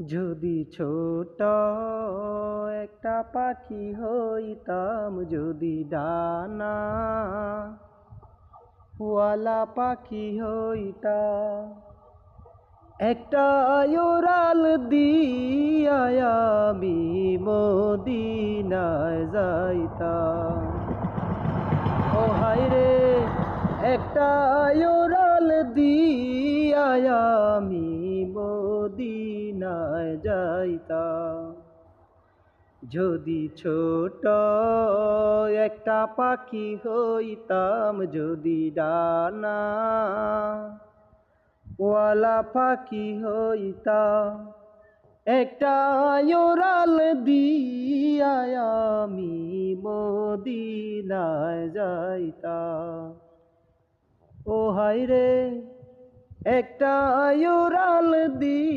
যদি ছোট একটা পাখি হইতাম, যদি ডানা ওয়ালা পাখি হইতাম, একটা উড়াল দিয়া আমি মদিনায় যাইতাম। ও হায়রে, একটা উড়াল দিয়া আমি মদিনায় যাইতাম। যদি ছোট একটা পাখি হইতাম, যদি ডানা ওয়ালা পাখি হইতাম, একটা উড়াল দিয়া আমি মদিনায় যাইতাম। ও হায়রে, একটা উড়াল দিয়া